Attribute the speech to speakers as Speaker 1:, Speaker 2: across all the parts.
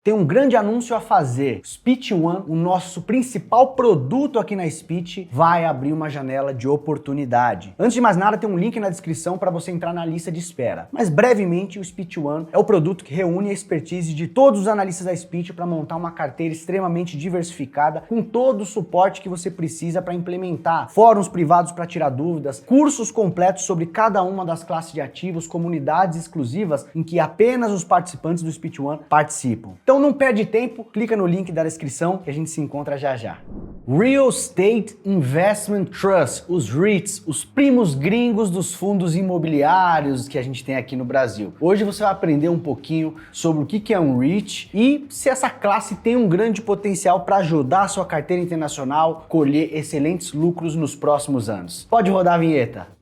Speaker 1: Tem um grande anúncio a fazer. Speech One, o nosso principal produto aqui na Speech, vai abrir uma janela de oportunidade. Antes de mais nada, tem um link na descrição para você entrar na lista de espera. Mas brevemente, o Speech One é o produto que reúne a expertise de todos os analistas da Speech para montar uma carteira extremamente diversificada, com todo o suporte que você precisa para implementar fóruns privados para tirar dúvidas, cursos completos sobre cada uma das classes de ativos, comunidades exclusivas em que apenas os participantes do Speech One participam. Então não perde tempo, clica no link da descrição que a gente se encontra já já. Real Estate Investment Trust, os REITs, os primos gringos dos fundos imobiliários que a gente tem aqui no Brasil. Hoje você vai aprender um pouquinho sobre o que é um REIT e se essa classe tem um grande potencial para ajudar a sua carteira internacional a colher excelentes lucros nos próximos anos. Pode rodar a vinheta.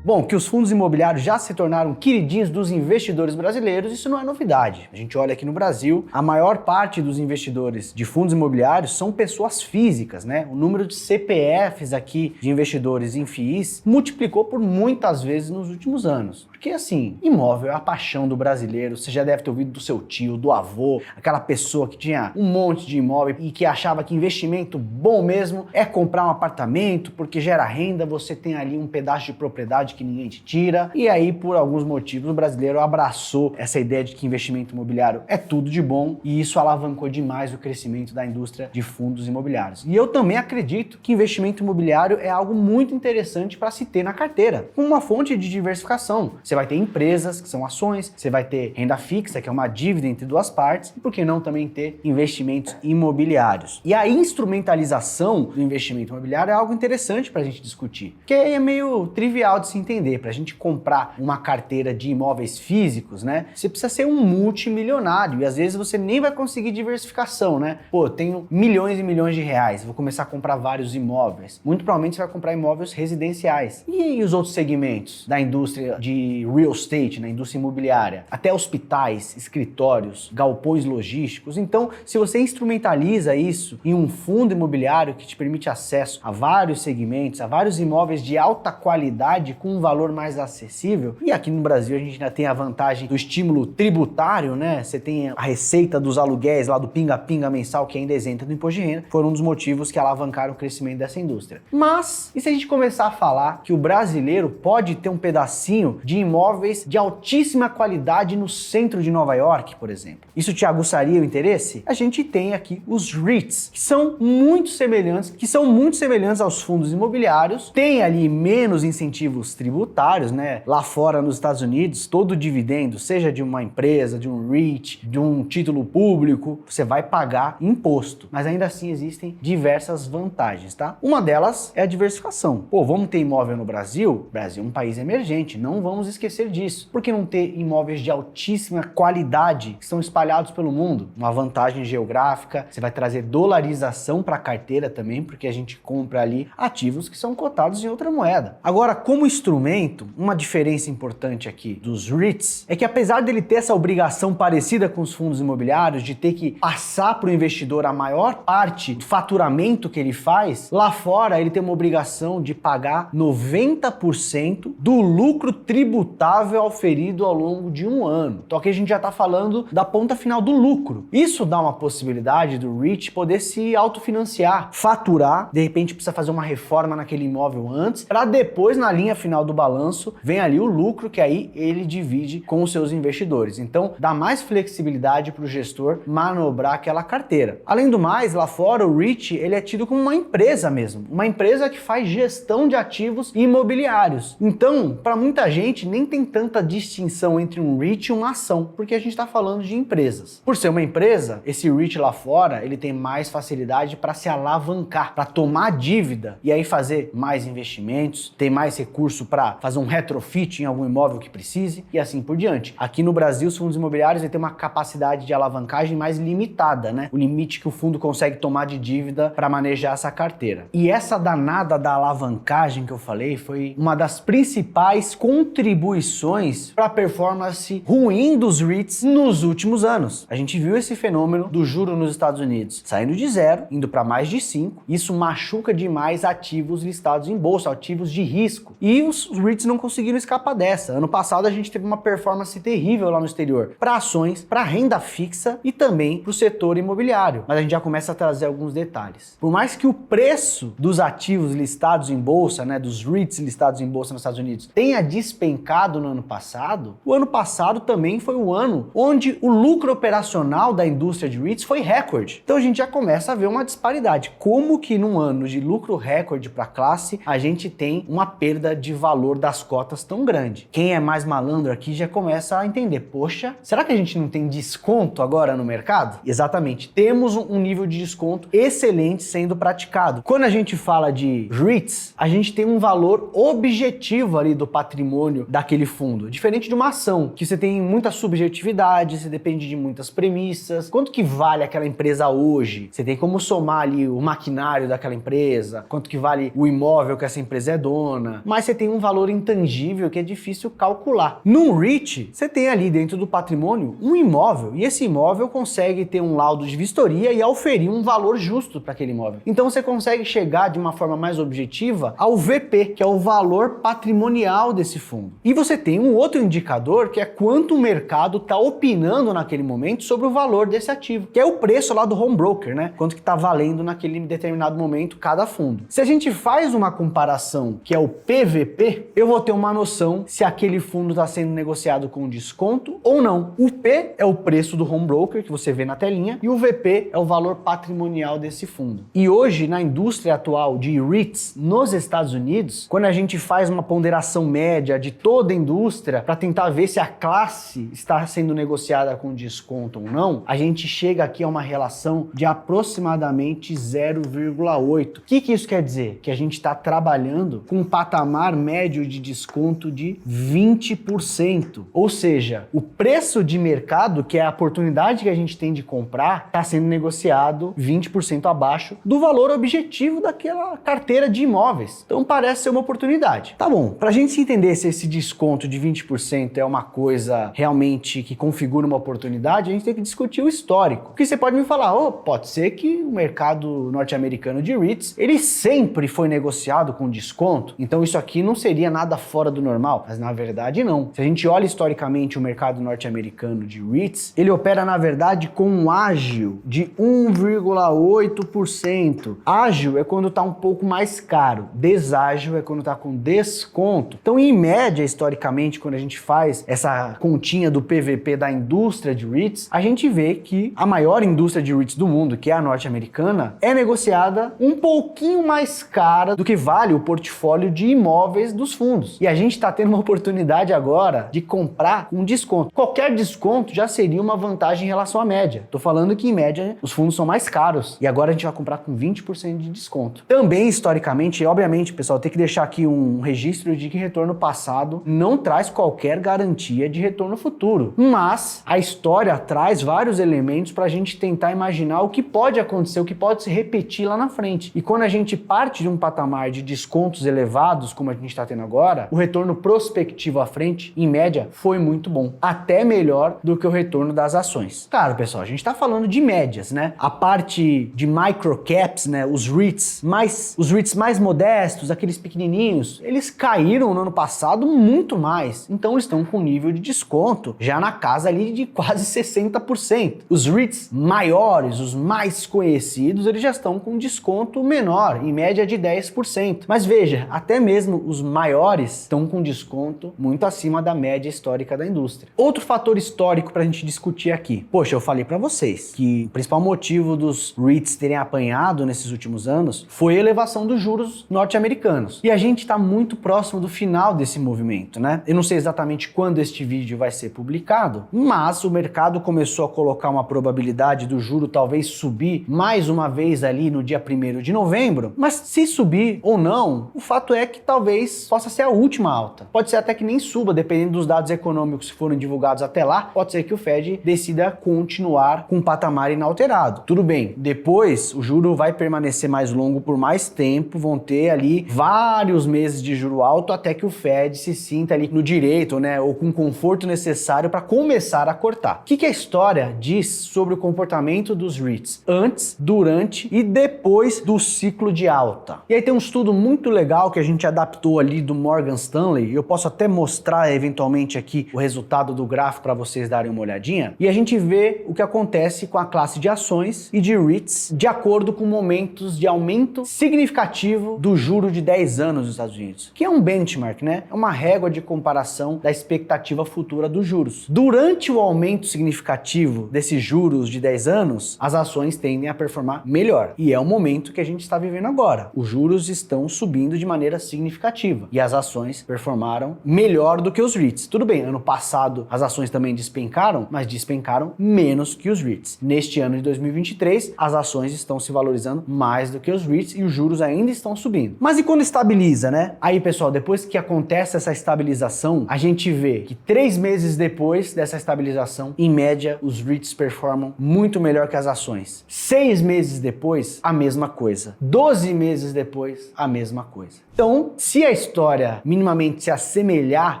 Speaker 1: Bom, que os fundos imobiliários já se tornaram queridinhos dos investidores brasileiros, isso não é novidade. A gente olha aqui no Brasil, a maior parte dos investidores de fundos imobiliários são pessoas físicas, né? O número de CPFs aqui de investidores em FIIs multiplicou por muitas vezes nos últimos anos. Porque assim, imóvel é a paixão do brasileiro, você já deve ter ouvido do seu tio, do avô, aquela pessoa que tinha um monte de imóvel e que achava que investimento bom mesmo é comprar um apartamento porque gera renda, você tem ali um pedaço de propriedade que ninguém te tira, e aí por alguns motivos o brasileiro abraçou essa ideia de que investimento imobiliário é tudo de bom e isso alavancou demais o crescimento da indústria de fundos imobiliários. E eu também acredito que investimento imobiliário é algo muito interessante para se ter na carteira, como uma fonte de diversificação. Você vai ter empresas, que são ações, você vai ter renda fixa, que é uma dívida entre duas partes, e por que não também ter investimentos imobiliários? E a instrumentalização do investimento imobiliário é algo interessante para a gente discutir, porque é meio trivial de se entender. Para a gente comprar uma carteira de imóveis físicos, né, você precisa ser um multimilionário e às vezes você nem vai conseguir diversificação, né? Pô, eu tenho milhões e milhões de reais, vou começar a comprar vários imóveis. Muito provavelmente você vai comprar imóveis residenciais. E os outros segmentos da indústria de real estate, na indústria imobiliária? Até hospitais, escritórios, galpões logísticos. Então, se você instrumentaliza isso em um fundo imobiliário que te permite acesso a vários segmentos, a vários imóveis de alta qualidade com um valor mais acessível, e aqui no Brasil a gente ainda tem a vantagem do estímulo tributário, né? Você tem a receita dos aluguéis lá do pinga-pinga mensal que ainda é isenta do imposto de renda, foram um dos motivos que alavancaram o crescimento dessa indústria. Mas, e se a gente começar a falar que o brasileiro pode ter um pedacinho de imóveis de altíssima qualidade no centro de Nova York, por exemplo? Isso te aguçaria o interesse? A gente tem aqui os REITs, que são muito semelhantes aos fundos imobiliários, tem ali menos incentivos tributários, né? Lá fora nos Estados Unidos, todo dividendo, seja de uma empresa, de um REIT, de um título público, você vai pagar imposto. Mas ainda assim existem diversas vantagens, tá? Uma delas é a diversificação. Pô, vamos ter imóvel no Brasil? O Brasil é um país emergente, não vamos esquecer disso. Por que não ter imóveis de altíssima qualidade que estão espalhados pelo mundo? Uma vantagem geográfica, você vai trazer dolarização para a carteira também, porque a gente compra ali ativos que são cotados em outra moeda. Agora, como instrumento, uma diferença importante aqui dos REITs é que apesar dele ter essa obrigação parecida com os fundos imobiliários de ter que passar para o investidor a maior parte do faturamento que ele faz, lá fora ele tem uma obrigação de pagar 90% do lucro tributável auferido ao longo de um ano. Então aqui a gente já está falando da ponta final do lucro. Isso dá uma possibilidade do REIT poder se autofinanciar, faturar, de repente precisa fazer uma reforma naquele imóvel antes, para depois na linha final do balanço vem ali o lucro que aí ele divide com os seus investidores. Então dá mais flexibilidade para o gestor manobrar aquela carteira. Além do mais, lá fora o REIT ele é tido como uma empresa mesmo, uma empresa que faz gestão de ativos imobiliários. Então, para muita gente nem tem tanta distinção entre um REIT e uma ação, porque a gente está falando de empresas. Por ser uma empresa, esse REIT lá fora ele tem mais facilidade para se alavancar, para tomar dívida e aí fazer mais investimentos, ter mais recurso para fazer um retrofit em algum imóvel que precise e assim por diante. Aqui no Brasil, os fundos imobiliários têm uma capacidade de alavancagem mais limitada, né? O limite que o fundo consegue tomar de dívida para manejar essa carteira. E essa danada da alavancagem que eu falei foi uma das principais contribuições para a performance ruim dos REITs nos últimos anos. A gente viu esse fenômeno do juro nos Estados Unidos saindo de 0, indo para mais de 5. Isso machuca demais ativos listados em bolsa, ativos de risco. E os os REITs não conseguiram escapar dessa. Ano passado a gente teve uma performance terrível lá no exterior, para ações, para renda fixa e também para o setor imobiliário. Mas a gente já começa a trazer alguns detalhes. Por mais que o preço dos ativos listados em bolsa, né, dos REITs listados em bolsa nos Estados Unidos, tenha despencado no ano passado, o ano passado também foi o ano onde o lucro operacional da indústria de REITs foi recorde. Então a gente já começa a ver uma disparidade. Como que num ano de lucro recorde para a classe, a gente tem uma perda de valor das cotas tão grande? Quem é mais malandro aqui já começa a entender, poxa, será que a gente não tem desconto agora no mercado? Exatamente, temos um nível de desconto excelente sendo praticado. Quando a gente fala de REITs, a gente tem um valor objetivo ali do patrimônio daquele fundo, diferente de uma ação, que você tem muita subjetividade, você depende de muitas premissas. Quanto que vale aquela empresa hoje? Você tem como somar ali o maquinário daquela empresa, quanto que vale o imóvel que essa empresa é dona, mas você tem um valor intangível que é difícil calcular. Num REIT, você tem ali dentro do patrimônio um imóvel, e esse imóvel consegue ter um laudo de vistoria e auferir um valor justo para aquele imóvel. Então você consegue chegar de uma forma mais objetiva ao VP, que é o valor patrimonial desse fundo. E você tem um outro indicador que é quanto o mercado está opinando naquele momento sobre o valor desse ativo, que é o preço lá do home broker, né? Quanto que está valendo naquele determinado momento cada fundo. Se a gente faz uma comparação que é o PVP, eu vou ter uma noção se aquele fundo está sendo negociado com desconto ou não. O P é o preço do home broker que você vê na telinha e o VP é o valor patrimonial desse fundo. E hoje, na indústria atual de REITs nos Estados Unidos, quando a gente faz uma ponderação média de toda a indústria para tentar ver se a classe está sendo negociada com desconto ou não, a gente chega aqui a uma relação de aproximadamente 0,8. O que isso quer dizer? Que a gente está trabalhando com um patamar médio de desconto de 20%. Ou seja, o preço de mercado, que é a oportunidade que a gente tem de comprar, está sendo negociado 20% abaixo do valor objetivo daquela carteira de imóveis. Então parece ser uma oportunidade. Tá bom, para a gente entender se esse desconto de 20% é uma coisa realmente que configura uma oportunidade, a gente tem que discutir o histórico. Porque você pode me falar, pode ser que o mercado norte-americano de REITs, ele sempre foi negociado com desconto, então isso aqui não seria nada fora do normal. Mas na verdade não. Se a gente olha historicamente o mercado norte-americano de REITs, ele opera na verdade com um ágio de 1,8%. Ágio é quando está um pouco mais caro, deságio é quando está com desconto. Então, em média, historicamente, quando a gente faz essa continha do PVP da indústria de REITs, a gente vê que a maior indústria de REITs do mundo, que é a norte-americana, é negociada um pouquinho mais cara do que vale o portfólio de imóveis dos fundos. E a gente está tendo uma oportunidade agora de comprar com desconto. Qualquer desconto já seria uma vantagem em relação à média. Tô falando que, em média, os fundos são mais caros. E agora a gente vai comprar com 20% de desconto. Também, historicamente, obviamente, pessoal, tem que deixar aqui um registro de que retorno passado não traz qualquer garantia de retorno futuro. Mas a história traz vários elementos para a gente tentar imaginar o que pode acontecer, o que pode se repetir lá na frente. E quando a gente parte de um patamar de descontos elevados, como a gente está tendo agora, o retorno prospectivo à frente, em média, foi muito bom. Até melhor do que o retorno das ações. Claro, pessoal, a gente está falando de médias, né? A parte de microcaps, né? Os REITs mais modestos, aqueles pequenininhos, eles caíram no ano passado muito mais. Então eles estão com nível de desconto já na casa ali de quase 60%. Os REITs maiores, os mais conhecidos, eles já estão com desconto menor, em média de 10%. Mas veja, até mesmo os maiores estão com desconto muito acima da média histórica da indústria. Outro fator histórico para a gente discutir aqui. Poxa, eu falei para vocês que o principal motivo dos REITs terem apanhado nesses últimos anos foi a elevação dos juros norte-americanos. E a gente está muito próximo do final desse movimento, né? Eu não sei exatamente quando este vídeo vai ser publicado, mas o mercado começou a colocar uma probabilidade do juro talvez subir mais uma vez ali no dia 1º de novembro, mas se subir ou não, o fato é que talvez possa ser a última alta. Pode ser até que nem suba, dependendo dos dados econômicos que foram divulgados até lá, pode ser que o Fed decida continuar com um patamar inalterado. Tudo bem, depois o juro vai permanecer mais longo por mais tempo, vão ter ali vários meses de juro alto até que o Fed se sinta ali no direito, né, ou com o conforto necessário para começar a cortar. O que a história diz sobre o comportamento dos REITs antes, durante e depois do ciclo de alta? E aí tem um estudo muito legal que a gente adaptou ali ali do Morgan Stanley, eu posso até mostrar eventualmente aqui o resultado do gráfico para vocês darem uma olhadinha, e a gente vê o que acontece com a classe de ações e de REITs de acordo com momentos de aumento significativo do juro de 10 anos nos Estados Unidos, que é um benchmark, né? É uma régua de comparação da expectativa futura dos juros. Durante o aumento significativo desses juros de 10 anos, as ações tendem a performar melhor. E é o momento que a gente está vivendo agora. Os juros estão subindo de maneira significativa e as ações performaram melhor do que os REITs. Tudo bem, ano passado as ações também despencaram, mas despencaram menos que os REITs. Neste ano de 2023, as ações estão se valorizando mais do que os REITs e os juros ainda estão subindo. Mas e quando estabiliza, né? Aí, pessoal, depois que acontece essa estabilização, a gente vê que 3 meses depois dessa estabilização, em média, os REITs performam muito melhor que as ações. 6 meses depois, a mesma coisa. 12 meses depois, a mesma coisa. Então, se a história minimamente se assemelhar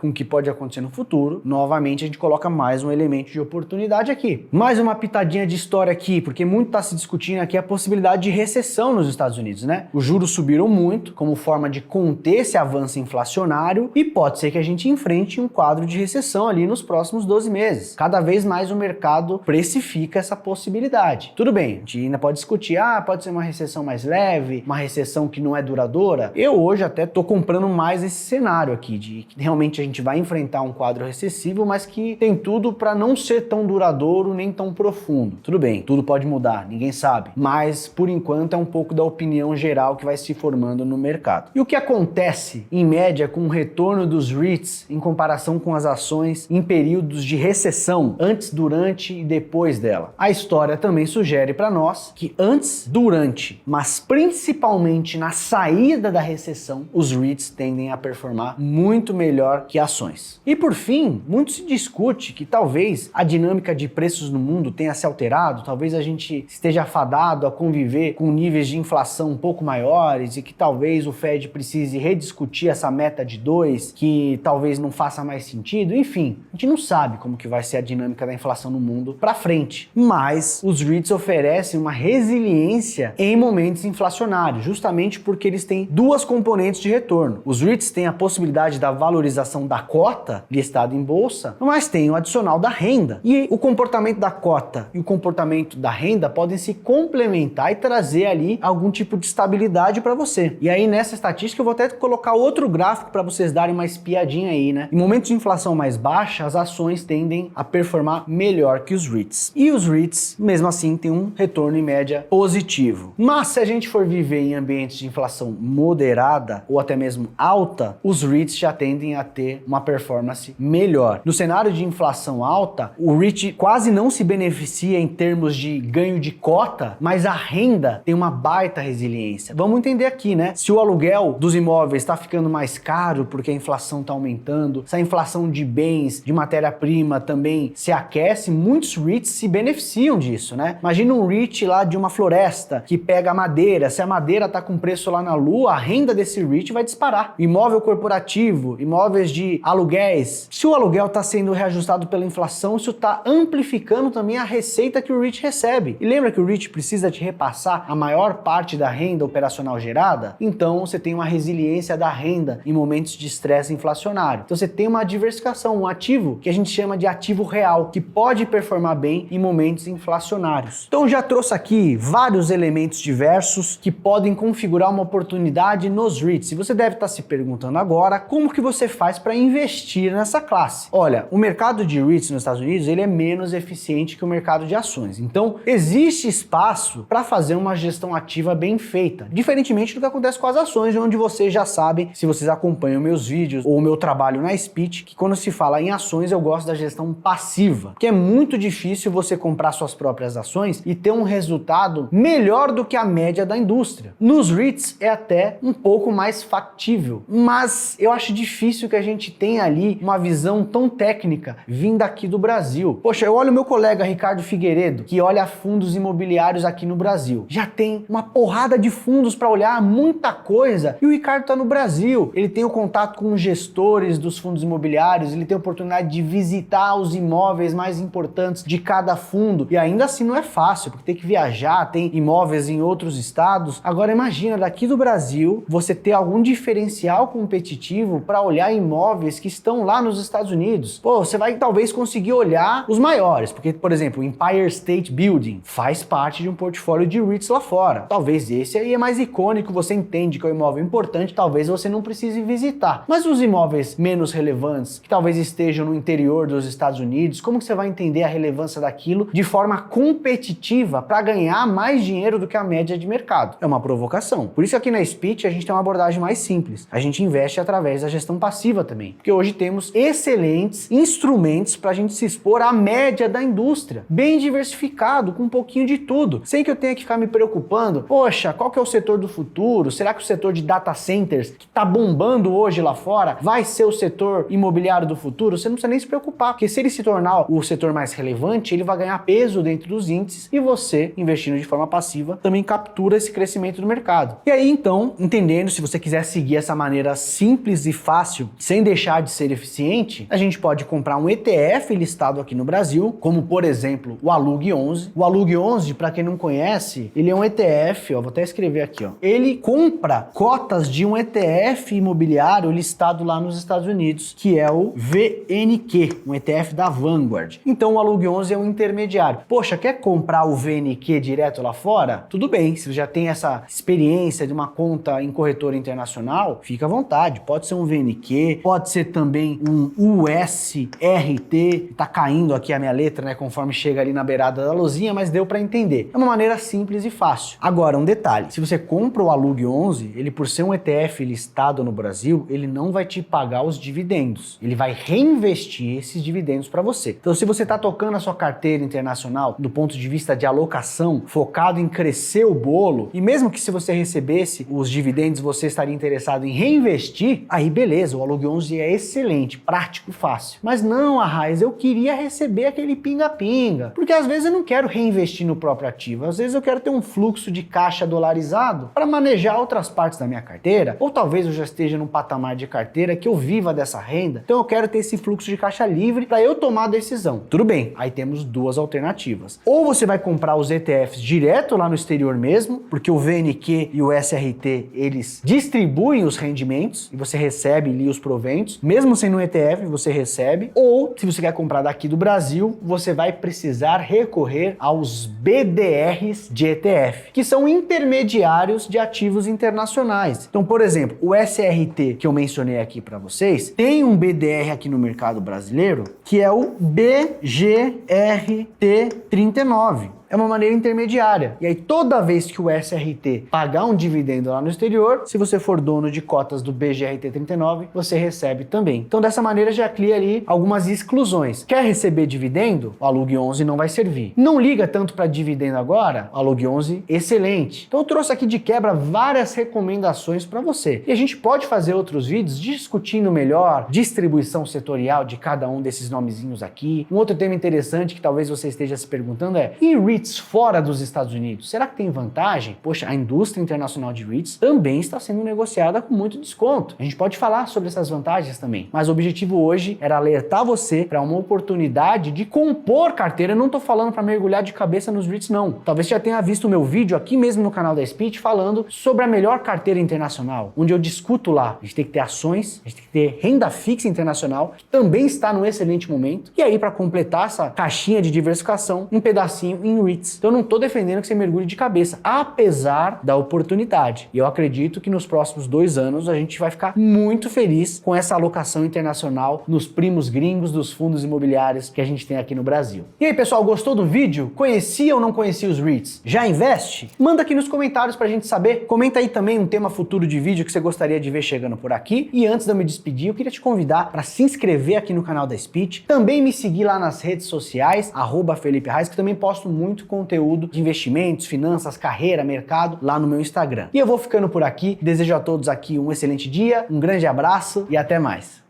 Speaker 1: com o que pode acontecer no futuro, novamente a gente coloca mais um elemento de oportunidade aqui. Mais uma pitadinha de história aqui, porque muito está se discutindo aqui a possibilidade de recessão nos Estados Unidos, né? Os juros subiram muito como forma de conter esse avanço inflacionário e pode ser que a gente enfrente um quadro de recessão ali nos próximos 12 meses. Cada vez mais o mercado precifica essa possibilidade. Tudo bem, a gente ainda pode discutir, pode ser uma recessão mais leve, uma recessão que não é duradoura. Eu hoje até tô comprando mais esse cenário aqui, de que realmente a gente vai enfrentar um quadro recessivo, mas que tem tudo para não ser tão duradouro nem tão profundo. Tudo bem, tudo pode mudar, ninguém sabe, mas por enquanto é um pouco da opinião geral que vai se formando no mercado. E o que acontece, em média, com o retorno dos REITs em comparação com as ações em períodos de recessão, antes, durante e depois dela? A história também sugere para nós que antes, durante, mas principalmente na saída da recessão, os REITs tendem a performar muito melhor que ações. E por fim, muito se discute que talvez a dinâmica de preços no mundo tenha se alterado, talvez a gente esteja fadado a conviver com níveis de inflação um pouco maiores e que talvez o Fed precise rediscutir essa meta de 2, que talvez não faça mais sentido. Enfim, a gente não sabe como que vai ser a dinâmica da inflação no mundo para frente, mas os REITs oferecem uma resiliência em momentos inflacionários, justamente porque eles têm duas componentes de retorno. Os REITs têm a possibilidade da valorização da cota listada em bolsa, mas tem o adicional da renda. E o comportamento da cota e o comportamento da renda podem se complementar e trazer ali algum tipo de estabilidade para você. E aí nessa estatística eu vou até colocar outro gráfico para vocês darem uma espiadinha aí, né? Em momentos de inflação mais baixa, as ações tendem a performar melhor que os REITs. E os REITs, mesmo assim, têm um retorno em média positivo. Mas se a gente for viver em ambientes de inflação moderada ou até mesmo alta, os REITs já tendem a ter uma performance melhor. No cenário de inflação alta, o REIT quase não se beneficia em termos de ganho de cota, mas a renda tem uma baita resiliência. Vamos entender aqui, né? Se o aluguel dos imóveis está ficando mais caro porque a inflação está aumentando, se a inflação de bens, de matéria-prima também se aquece, muitos REITs se beneficiam disso, né? Imagina um REIT lá de uma floresta que pega madeira, se a madeira está com preço lá na lua, a renda desse REIT vai disparar. Imóvel corporativo, imóveis de aluguéis. Se o aluguel está sendo reajustado pela inflação, isso está amplificando também a receita que o REIT recebe. E lembra que o REIT precisa te repassar a maior parte da renda operacional gerada? Então você tem uma resiliência da renda em momentos de estresse inflacionário. Então você tem uma diversificação, um ativo que a gente chama de ativo real, que pode performar bem em momentos inflacionários. Então já trouxe aqui vários elementos diversos que podem configurar uma oportunidade nos REITs. E você deve estar se perguntando agora como que você faz para investir nessa classe. Olha, o mercado de REITs nos Estados Unidos ele é menos eficiente que o mercado de ações. Então existe espaço para fazer uma gestão ativa bem feita, diferentemente do que acontece com as ações, onde vocês já sabem, se vocês acompanham meus vídeos ou o meu trabalho na Speech, que quando se fala em ações eu gosto da gestão passiva, que é muito difícil você comprar suas próprias ações e ter um resultado melhor do que a média da indústria. Nos REITs é até um pouco mais factível, mas eu acho difícil que a gente tenha ali uma visão tão técnica vinda aqui do Brasil. Poxa, eu olho o meu colega Ricardo Figueiredo, que olha fundos imobiliários aqui no Brasil. Já tem uma porrada de fundos para olhar, muita coisa, e o Ricardo está no Brasil. Ele tem o contato com os gestores dos fundos imobiliários, ele tem a oportunidade de visitar os imóveis mais importantes de cada fundo, e ainda assim não é fácil, porque tem que viajar, tem imóveis em outros estados. Agora imagina, daqui do Brasil, você ter ter algum diferencial competitivo para olhar imóveis que estão lá nos Estados Unidos. Pô, você vai talvez conseguir olhar os maiores, porque, por exemplo, o Empire State Building faz parte de um portfólio de REITs lá fora. Talvez esse aí é mais icônico, você entende que é um imóvel importante, talvez você não precise visitar. Mas os imóveis menos relevantes, que talvez estejam no interior dos Estados Unidos, como que você vai entender a relevância daquilo de forma competitiva para ganhar mais dinheiro do que a média de mercado? É uma provocação. Por isso aqui na Speech a gente tem uma abordagem mais simples. A gente investe através da gestão passiva também, porque hoje temos excelentes instrumentos para a gente se expor à média da indústria, bem diversificado, com um pouquinho de tudo, sem que eu tenha que ficar me preocupando, poxa, qual que é o setor do futuro? Será que o setor de data centers, que está bombando hoje lá fora, vai ser o setor imobiliário do futuro? Você não precisa nem se preocupar, porque se ele se tornar o setor mais relevante, ele vai ganhar peso dentro dos índices e você, investindo de forma passiva, também captura esse crescimento do mercado. E aí, então, entendendo, se você quiser seguir essa maneira simples e fácil, sem deixar de ser eficiente, a gente pode comprar um ETF listado aqui no Brasil, como, por exemplo, o Alug 11. O Alug 11, para quem não conhece, ele é um ETF, ó, vou até escrever aqui, ó. Ele compra cotas de um ETF imobiliário listado lá nos Estados Unidos, que é o VNQ, um ETF da Vanguard. Então o Alug 11 é um intermediário. Poxa, quer comprar o VNQ direto lá fora? Tudo bem, se você já tem essa experiência de uma conta em corretora internacional, fica à vontade. Pode ser um VNQ, pode ser também um USRT. Tá caindo aqui a minha letra, né, conforme chega ali na beirada da luzinha, mas deu para entender. É uma maneira simples e fácil. Agora, um detalhe, se você compra o Alug 11, ele por ser um ETF listado no Brasil, ele não vai te pagar os dividendos. Ele vai reinvestir esses dividendos para você. Então, se você está tocando a sua carteira internacional do ponto de vista de alocação, focado em crescer o bolo, e mesmo que se você recebesse os dividendos, você estaria interessado em reinvestir, aí beleza, o Alug 11 é excelente, prático e fácil. Mas não, Arraes, eu queria receber aquele pinga-pinga, porque às vezes eu não quero reinvestir no próprio ativo, às vezes eu quero ter um fluxo de caixa dolarizado para manejar outras partes da minha carteira, ou talvez eu já esteja num patamar de carteira que eu viva dessa renda, então eu quero ter esse fluxo de caixa livre para eu tomar a decisão. Tudo bem, aí temos duas alternativas. Ou você vai comprar os ETFs direto lá no exterior mesmo, porque o VNQ e o SRT, eles distribuem os rendimentos e você recebe ali os proventos, mesmo sendo um ETF, você recebe. Ou, se você quer comprar daqui do Brasil, você vai precisar recorrer aos BDRs de ETF, que são intermediários de ativos internacionais. Então, por exemplo, o SRT que eu mencionei aqui para vocês, tem um BDR aqui no mercado brasileiro, que é o BGRT39. É uma maneira intermediária. E aí, toda vez que o SRT pagar um dividendo lá no exterior, se você for dono de cotas do BGRT39, você recebe também. Então, dessa maneira, já cria ali algumas exclusões. Quer receber dividendo? O Alug 11 não vai servir. Não liga tanto para dividendo agora? O Alug 11, excelente. Então, eu trouxe aqui de quebra várias recomendações para você. E a gente pode fazer outros vídeos discutindo melhor distribuição setorial de cada um desses nomezinhos aqui. Um outro tema interessante que talvez você esteja se perguntando é: e REITs fora dos Estados Unidos, será que tem vantagem? Poxa, a indústria internacional de REITs também está sendo negociada com muito desconto. A gente pode falar sobre essas vantagens também, mas o objetivo hoje era alertar você para uma oportunidade de compor carteira. Eu não estou falando para mergulhar de cabeça nos REITs, não. Talvez você já tenha visto o meu vídeo aqui mesmo no canal da Speech falando sobre a melhor carteira internacional, onde eu discuto lá. A gente tem que ter ações, a gente tem que ter renda fixa internacional, que também está num excelente momento. E aí, para completar essa caixinha de diversificação, um pedacinho em REITs. Então eu não estou defendendo que você mergulhe de cabeça, apesar da oportunidade. E eu acredito que nos próximos 2 anos a gente vai ficar muito feliz com essa alocação internacional nos primos gringos dos fundos imobiliários que a gente tem aqui no Brasil. E aí, pessoal, gostou do vídeo? Conhecia ou não conhecia os REITs? Já investe? Manda aqui nos comentários pra gente saber. Comenta aí também um tema futuro de vídeo que você gostaria de ver chegando por aqui. E antes de eu me despedir, eu queria te convidar para se inscrever aqui no canal da Speech, também me seguir lá nas redes sociais, @FelipeRaes, que eu também posto muito conteúdo de investimentos, finanças, carreira, mercado lá no meu Instagram. E eu vou ficando por aqui. Desejo a todos aqui um excelente dia, um grande abraço e até mais.